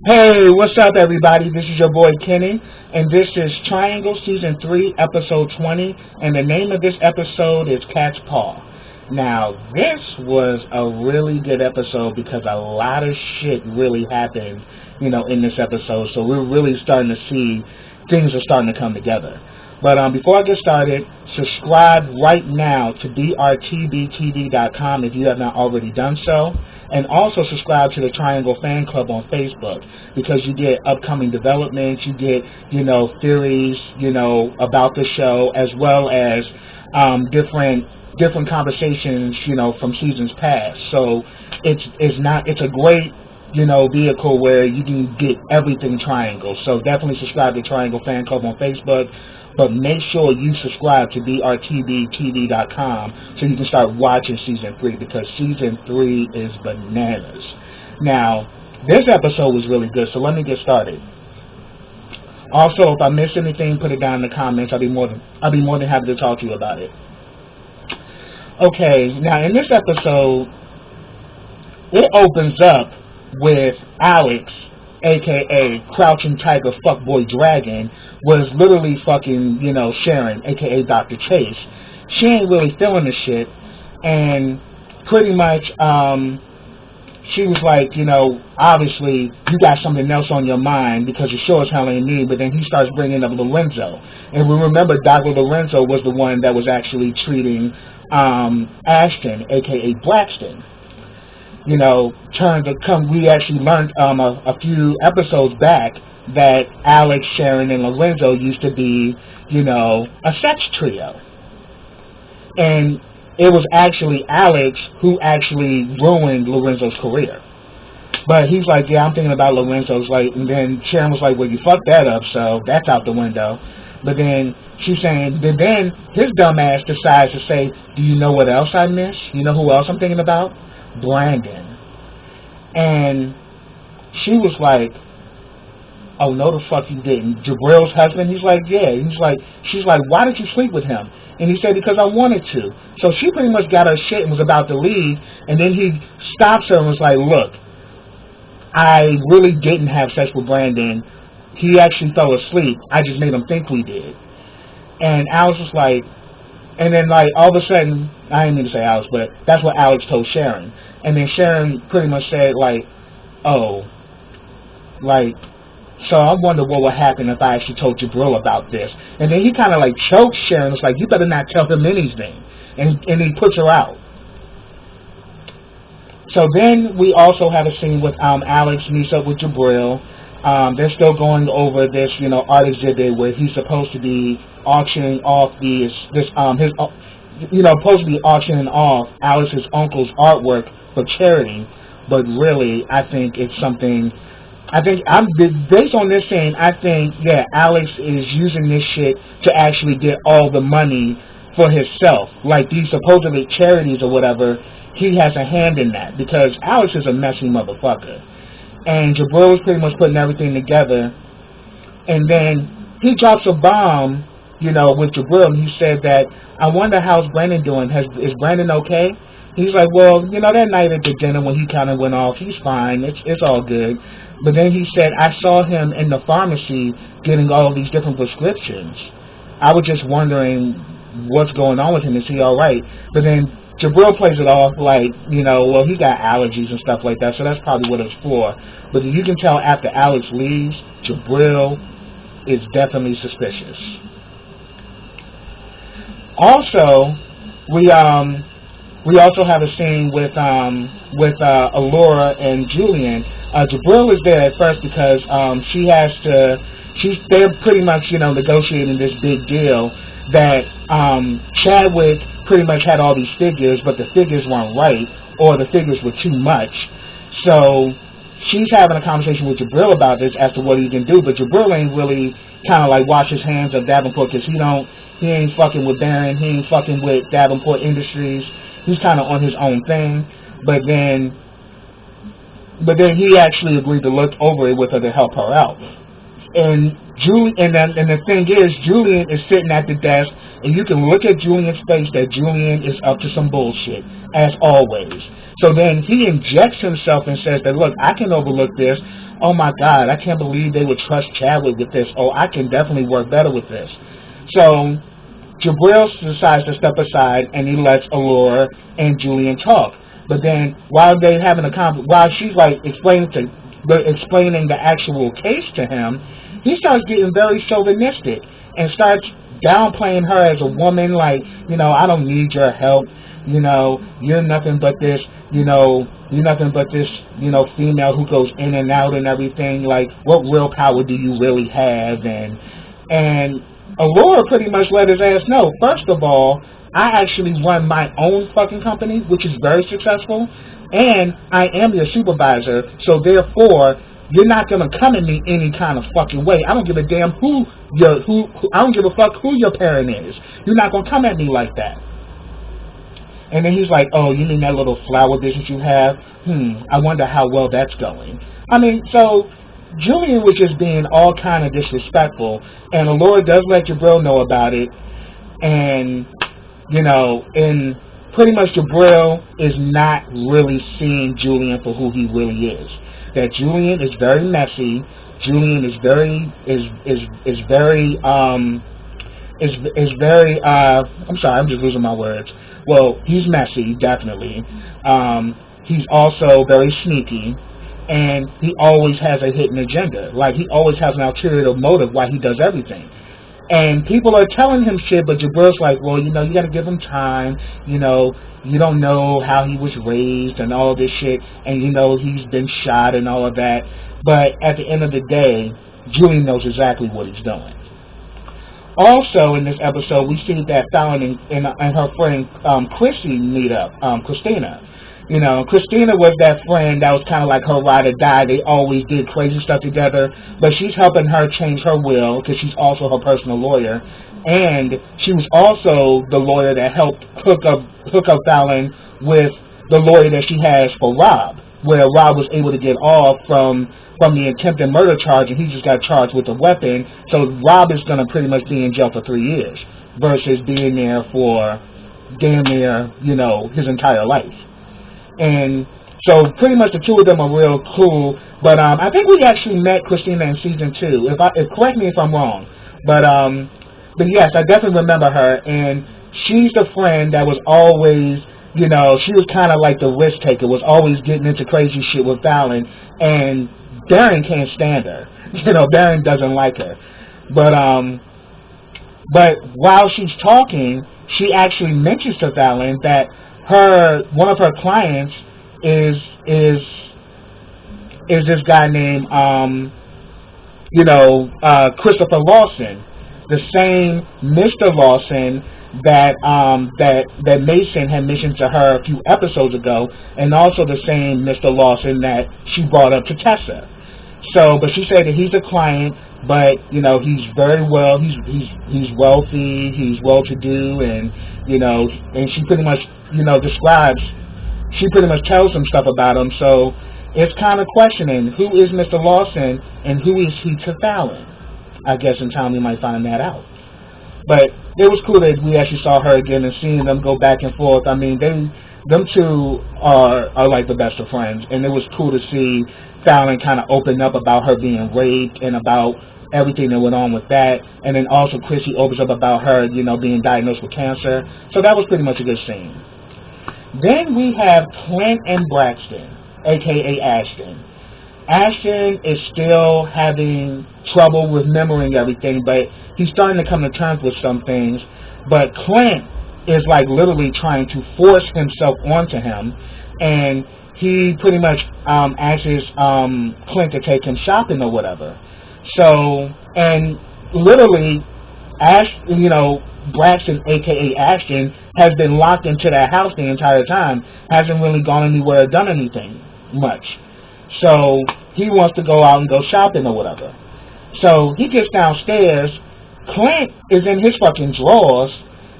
Hey, what's up, everybody? This is your boy Kenny, and this is Triangle Season 3, Episode 20, and the name of this episode is Catspaw. Now, this was a really good episode because a lot of shit really happened, in this episode, so we're really starting to see things are starting to come together. But before I get started, subscribe right now to drtbtv.com if you have not already done so. And also subscribe to the Triangle Fan Club on Facebook because you get upcoming developments, you get, theories, about the show, as well as different conversations, from seasons past. So it's a great, vehicle where you can get everything Triangle. So definitely subscribe to Triangle Fan Club on Facebook. But make sure you subscribe to drtbtv.com so you can start watching Season 3 because Season 3 is bananas. Now, this episode was really good, so let me get started. Also, if I miss anything, put it down in the comments. I'll be more than happy to talk to you about it. Okay, now in this episode, it opens up with Alex, a.k.a. Crouching Tiger Fuckboy Dragon, was literally fucking, Sharon, a.k.a. Dr. Chase. She ain't really feeling the shit, and pretty much, she was like, obviously, you got something else on your mind, because it sure as hell ain't me, but then he starts bringing up Lorenzo. And we remember Dr. Lorenzo was the one that was actually treating, Ashton, a.k.a. Braxton. We actually learned a few episodes back that Alex, Sharon, and Lorenzo used to be, a sex trio. And it was actually Alex who actually ruined Lorenzo's career. But he's like, yeah, I'm thinking about Lorenzo's, and then Sharon was like, well, you fucked that up, so that's out the window. But then she's saying, then his dumb ass decides to say, do you know what else I miss? You know who else I'm thinking about? Brandon. And she was like, oh, no the fuck you didn't. Jabril's husband? He's like, yeah. She's like, why did you sleep with him? And he said, because I wanted to. So she pretty much got her shit and was about to leave, and then he stops her and was like, look, I really didn't have sex with Brandon. He actually fell asleep. I just made him think we did. And Alex was like, and then, all of a sudden, I didn't mean to say Alex, but that's what Alex told Sharon. And then Sharon pretty much said, so I wonder what would happen if I actually told Jabril about this. And then he kind of, choked Sharon. It's like, you better not tell him anything. And he puts her out. So then we also have a scene with Alex meets up with Jabril. They're still going over this, art exhibit where he's supposed to be auctioning off supposed to be auctioning off Alex's uncle's artwork for charity, but really, I think it's something. Based on this scene, I think, yeah, Alex is using this shit to actually get all the money for himself. Like these supposedly charities or whatever, he has a hand in that because Alex is a messy motherfucker. And Jabril was pretty much putting everything together. And then he drops a bomb, with Jabril. And he said that, I wonder how's Brandon doing. Is Brandon okay? He's like, well, that night at the dinner when he kind of went off, he's fine. It's all good. But then he said, I saw him in the pharmacy getting all of these different prescriptions. I was just wondering what's going on with him. Is he all right? But then Jabril plays it off like, well, he got allergies and stuff like that, so that's probably what it's for. But you can tell after Alex leaves, Jabril is definitely suspicious. Also, we also have a scene with Allura and Julian. Jabril is there at first because they're pretty much negotiating this big deal that Chadwick pretty much had all these figures, but the figures weren't right, or the figures were too much. So she's having a conversation with Jabril about this as to what he can do, but Jabril ain't really kind of wash his hands of Davenport because he ain't fucking with Barron, he ain't fucking with Davenport Industries. He's kind of on his own thing, but then he actually agreed to look over it with her to help her out. And the thing is, Julian is sitting at the desk, and you can look at Julian's face that Julian is up to some bullshit, as always. So then he injects himself and says that, look, I can overlook this. oh my God, I can't believe they would trust Chadwick with this. Oh, I can definitely work better with this. So Jabril decides to step aside and he lets Allura and Julian talk. But then while they having while she's like explaining the actual case to him, he starts getting very chauvinistic and starts downplaying her as a woman, like, I don't need your help, you're nothing but this, you're nothing but this, female who goes in and out and everything, like, what real power do you really have? And Allura pretty much let his ass know, first of all, I actually run my own fucking company, which is very successful, and I am your supervisor, so therefore, you're not gonna come at me any kind of fucking way. I don't give a damn I don't give a fuck who your parent is. You're not gonna come at me like that. And then he's like, oh, you mean that little flower business you have? I wonder how well that's going. I mean, so Julian was just being all kind of disrespectful, and Allura does let Jabril know about it, and and pretty much Jabril is not really seeing Julian for who he really is. That Julian is very messy. Julian is very I'm sorry, I'm just losing my words. Well, he's messy, definitely. He's also very sneaky, and he always has a hidden agenda. Like, he always has an ulterior motive why he does everything. And people are telling him shit, but Jabril's like, well, you got to give him time. You don't know how he was raised and all this shit. And, he's been shot and all of that. But at the end of the day, Julian knows exactly what he's doing. Also, in this episode, we see that Fallon and her friend Chrissy meet up, Christina. Christina was that friend that was kind of like her ride or die. They always did crazy stuff together, but she's helping her change her will because she's also her personal lawyer, and she was also the lawyer that helped hook up Fallon with the lawyer that she has for Rob, where Rob was able to get off from the attempted murder charge, and he just got charged with a weapon. So Rob is going to pretty much be in jail for 3 years versus being there for damn near his entire life. And so pretty much the two of them are real cool. But I think we actually met Christina in season 2. Correct me if I'm wrong. But yes, I definitely remember her. And she's the friend that was always, she was kind of like the risk taker, was always getting into crazy shit with Fallon. And Darren can't stand her. Darren doesn't like her. But while she's talking, she actually mentions to Fallon that one of her clients is this guy named Christopher Lawson, the same Mr. Lawson that Mason had mentioned to her a few episodes ago, and also the same Mr. Lawson that she brought up to Tessa. So, but she said that he's a client, but he's very well. He's wealthy. He's well-to-do, and and she pretty much describes. She pretty much tells some stuff about him. So it's kind of questioning who is Mr. Lawson and who is he to Fallon. I guess in time we might find that out. But it was cool that we actually saw her again and seeing them go back and forth. I mean, them two are like the best of friends, and it was cool to see Fallon kind of open up about her being raped and about everything that went on with that. And then also Chrissy opens up about her, being diagnosed with cancer. So that was pretty much a good scene. Then we have Clint and Braxton, a.k.a. Ashton. Ashton is still having trouble remembering everything, but he's starting to come to terms with some things. But Clint is like literally trying to force himself onto him, and he pretty much asks Clint to take him shopping or whatever. So, and literally, Braxton, a.k.a. Ashton, has been locked into that house the entire time, hasn't really gone anywhere or done anything much. So, he wants to go out and go shopping or whatever. So, he gets downstairs, Clint is in his fucking drawers,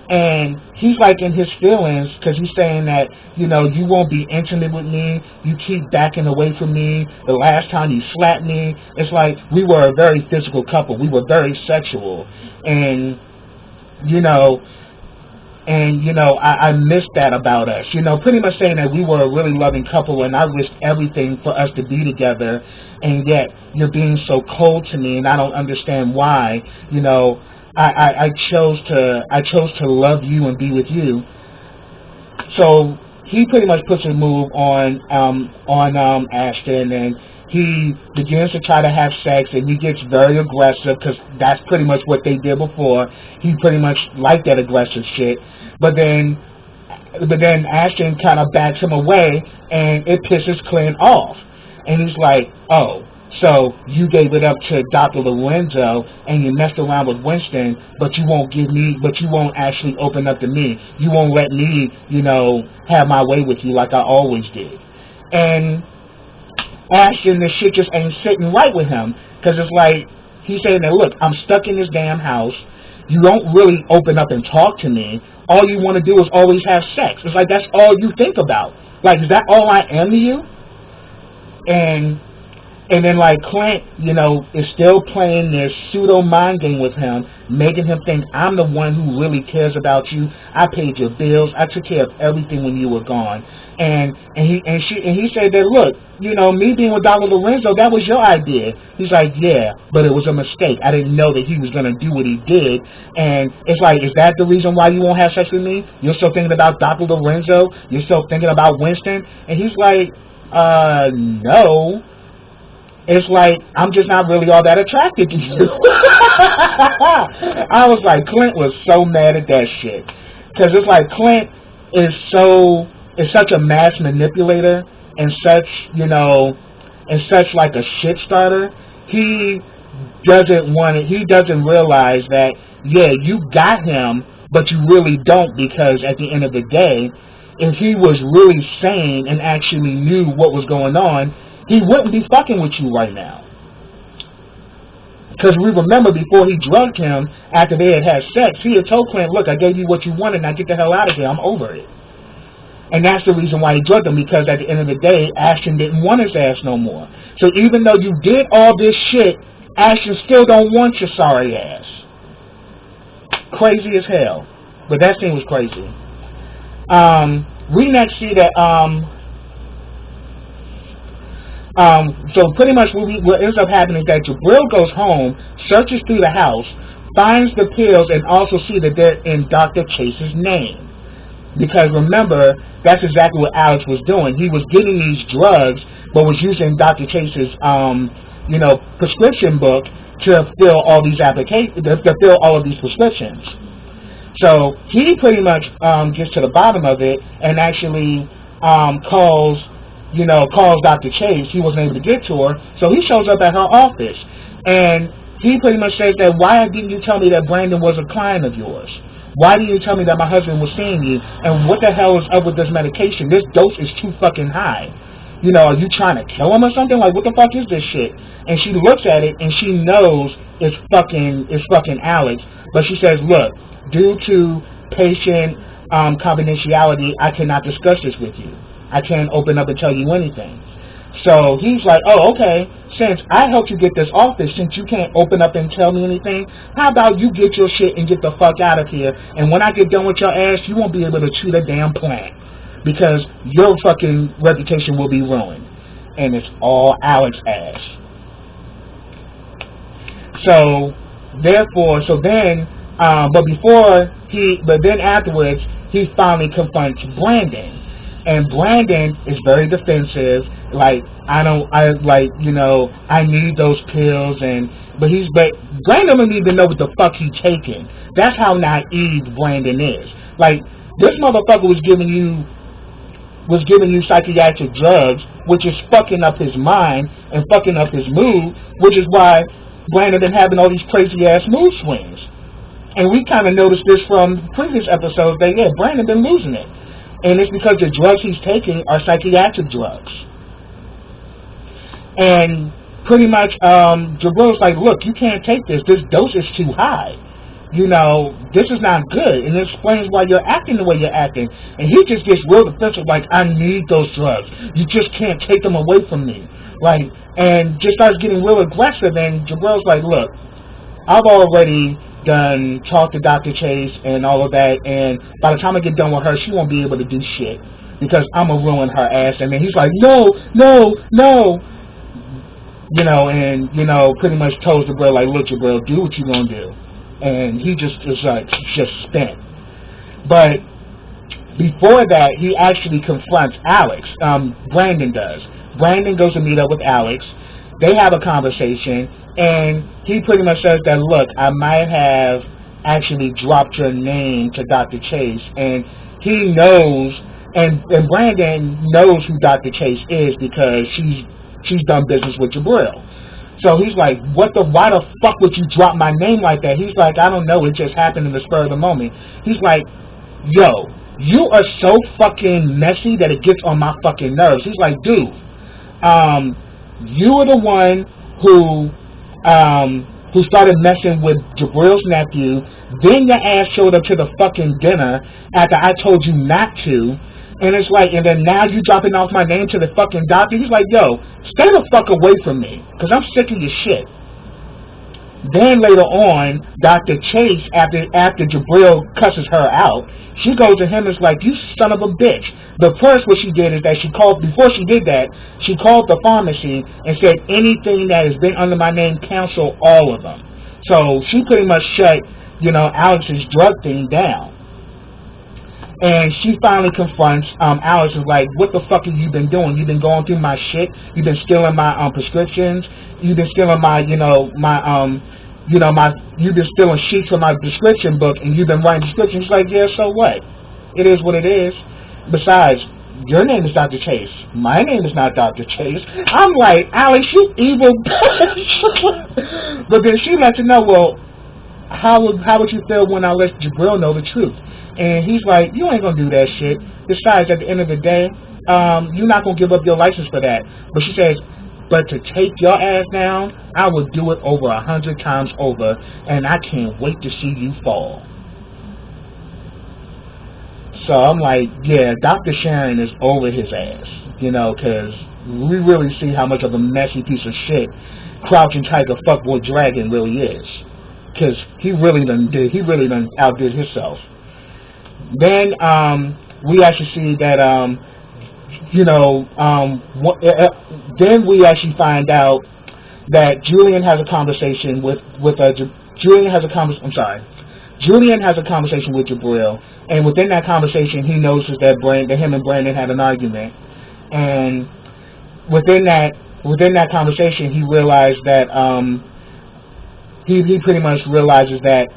and he's like in his feelings because he's saying that, you won't be intimate with me. You keep backing away from me. The last time you slapped me, it's like we were a very physical couple. We were very sexual. And, And, I missed that about us. Pretty much saying that we were a really loving couple and I risked everything for us to be together. And yet you're being so cold to me and I don't understand why. I chose to love you and be with you. So he pretty much puts a move on Ashton, and he begins to try to have sex, and he gets very aggressive because that's pretty much what they did before. He pretty much liked that aggressive shit, but then Ashton kind of backs him away, and it pisses Clint off, and he's like, oh. So you gave it up to Dr. Lorenzo and you messed around with Winston, but you won't actually open up to me. You won't let me, have my way with you like I always did. And Ashton, this shit just ain't sitting right with him, because it's like, he's saying that, look, I'm stuck in this damn house. You don't really open up and talk to me. All you want to do is always have sex. It's like, that's all you think about. Like, is that all I am to you? And then, like, Clint, is still playing this pseudo mind game with him, making him think I'm the one who really cares about you. I paid your bills. I took care of everything when you were gone. And he said that, look, me being with Dr. Lorenzo, that was your idea. He's like, yeah, but it was a mistake. I didn't know that he was going to do what he did. And it's like, is that the reason why you won't have sex with me? You're still thinking about Dr. Lorenzo? You're still thinking about Winston? And he's like, no. It's like, I'm just not really all that attracted to you. I was like, Clint was so mad at that shit. Because it's like, Clint is such a mass manipulator and such, like a shit starter. He doesn't realize that, yeah, you got him, but you really don't, because at the end of the day, if he was really sane and actually knew what was going on, he wouldn't be fucking with you right now. Because we remember before he drugged him, after they had sex, he had told Clint, look, I gave you what you wanted, now get the hell out of here, I'm over it. And that's the reason why he drugged him, because at the end of the day, Ashton didn't want his ass no more. So even though you did all this shit, Ashton still don't want your sorry ass. Crazy as hell. But that scene was crazy. We next see that, so pretty much what ends up happening is that Jabril goes home, searches through the house, finds the pills, and also see that they're in Dr. Chase's name. Because remember, that's exactly what Alex was doing. He was getting these drugs, but was using Dr. Chase's, prescription book to fill all these to fill all of these prescriptions. So he pretty much gets to the bottom of it and actually calls Dr. Chase. He wasn't able to get to her, so he shows up at her office, and he pretty much says that, why didn't you tell me that Brandon was a client of yours? Why didn't you tell me that my husband was seeing you? And what the hell is up with this medication? This dose is too fucking high. Are you trying to kill him or something? Like, what the fuck is this shit? And she looks at it, and she knows it's fucking Alex, but she says, look, due to patient confidentiality, I cannot discuss this with you. I can't open up and tell you anything. So he's like, oh, okay, since I helped you get this office, since you can't open up and tell me anything, how about you get your shit and get the fuck out of here, and when I get done with your ass, you won't be able to chew the damn plant, because your fucking reputation will be ruined. And it's all Alex's ass. So, therefore, but then afterwards, he finally confronts Brandon. And Brandon is very defensive, like, I need those pills, but Brandon doesn't even know what the fuck he's taking. That's how naive Brandon is. Like, this motherfucker was giving you psychiatric drugs, which is fucking up his mind and fucking up his mood, which is why Brandon been having all these crazy ass mood swings. And we kind of noticed this from previous episodes that, yeah, Brandon been losing it. And it's because the drugs he's taking are psychiatric drugs. And pretty much, Jabril's like, look, you can't take this. This dose is too high. This is not good. And it explains why you're acting the way you're acting. And he just gets real defensive, like, I need those drugs. You just can't take them away from me. Like, and just starts getting real aggressive. And Jabril's like, look, I've already done talked to Dr. Chase and all of that, and by the time I get done with her, she won't be able to do shit because I'm gonna ruin her ass. And then he's like, no, no, no, and pretty much told Jabril like, look, Jabril, do what you gonna do, and he just is like just spent. But before that, he actually confronts Alex. Brandon does. Brandon goes to meet up with Alex. They have a conversation, and he pretty much says that, look, I might have actually dropped your name to Dr. Chase, and he knows, and Brandon knows who Dr. Chase is because she's done business with Jabril. So he's like, why the fuck would you drop my name like that? He's like, I don't know, it just happened in the spur of the moment. He's like, yo, you are so fucking messy that it gets on my fucking nerves. He's like, dude, you were the one who started messing with Jabril's nephew. Then your ass showed up to the fucking dinner after I told you not to. And it's like, and then now you dropping off my name to the fucking doctor. He's like, yo, stay the fuck away from me, because I'm sick of your shit. Then later on, Dr. Chase, after Jabril cusses her out, she goes to him and is like, you son of a bitch. The first what she did is that before she did that, she called the pharmacy and said, anything that has been under my name, cancel all of them. So she pretty much shut, Alex's drug thing down. And she finally confronts Alex and is like, what the fuck have you been doing? You've been going through my shit. You've been stealing my prescriptions. You've been stealing my, you've been stealing sheets from my prescription book, and you've been writing prescriptions. She's like, yeah, so what? It is what it is. Besides, your name is Dr. Chase. My name is not Dr. Chase. I'm like, Alex, you evil bitch. But then she lets you know, well, how would you feel when I let Jabril know the truth? And he's like, you ain't gonna do that shit. Besides, at the end of the day, you're not gonna give up your license for that. But she says, but to take your ass down, I would do it over 100 times over, and I can't wait to see you fall. So I'm like, yeah, Dr. Sharon is over his ass, because we really see how much of a messy piece of shit Crouching Tiger Fuckboy Dragon really is. Because he really done outdid himself. Then we actually see that then we actually find out that Julian has a conversation Julian has a conversation with Jabril, and within that conversation he notices that him and Brandon had an argument, and within that conversation he realized that he pretty much realizes that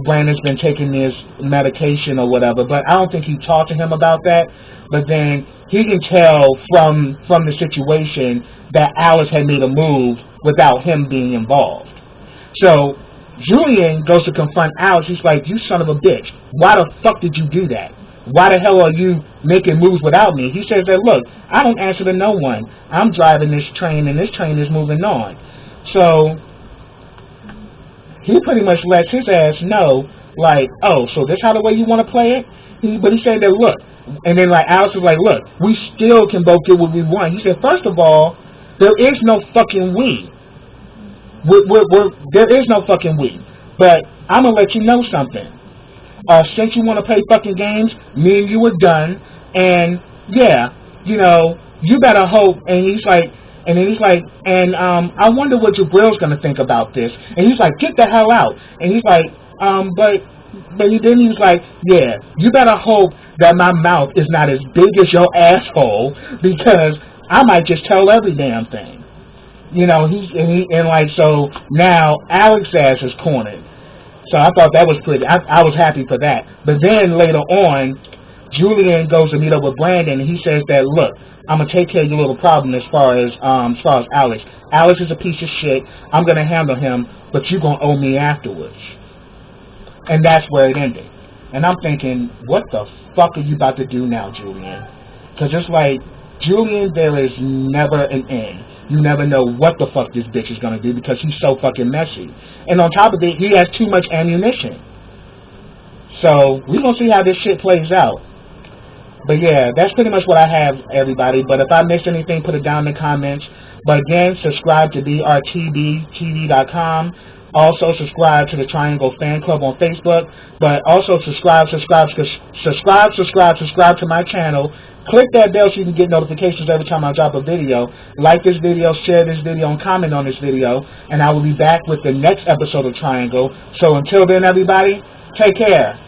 Brandon's been taking this medication or whatever, but I don't think he talked to him about that. But then he can tell from the situation that Alice had made a move without him being involved. So Julian goes to confront Alice. He's like, you son of a bitch, why the fuck did you do that? Why the hell are you making moves without me? He says that, look, I don't answer to no one. I'm driving this train, and this train is moving on. So he pretty much lets his ass know, like, oh, so this how the way you want to play it? But he said that, look, and then like Alice was like, look, we still can both get what we want. He said, first of all, there is no fucking we. There is no fucking we. But I'm going to let you know something. Since you want to play fucking games, me and you are done. And, yeah, you better hope. And he's like, I wonder what Jabril's going to think about this. And he's like, get the hell out. And he's like, but then he was like, yeah, you better hope that my mouth is not as big as your asshole, because I might just tell every damn thing. So now Alex's ass is cornered. So I thought that was pretty. I was happy for that. But then later on, Julian goes to meet up with Brandon, and he says that, look, I'm gonna take care of your little problem as far as Alex. Alex is a piece of shit. I'm gonna handle him, but you're gonna owe me afterwards. And that's where it ended. And I'm thinking, what the fuck are you about to do now, Julian? Because it's like, Julian, there is never an end. You never know what the fuck this bitch is gonna do because he's so fucking messy. And on top of it, he has too much ammunition. So we're gonna see how this shit plays out. But yeah, that's pretty much what I have, everybody. But if I missed anything, put it down in the comments. But again, subscribe to brtbtv.com. Also, subscribe to the Triangle Fan Club on Facebook. But also subscribe to my channel. Click that bell so you can get notifications every time I drop a video. Like this video, share this video, and comment on this video. And I will be back with the next episode of Triangle. So until then, everybody, take care.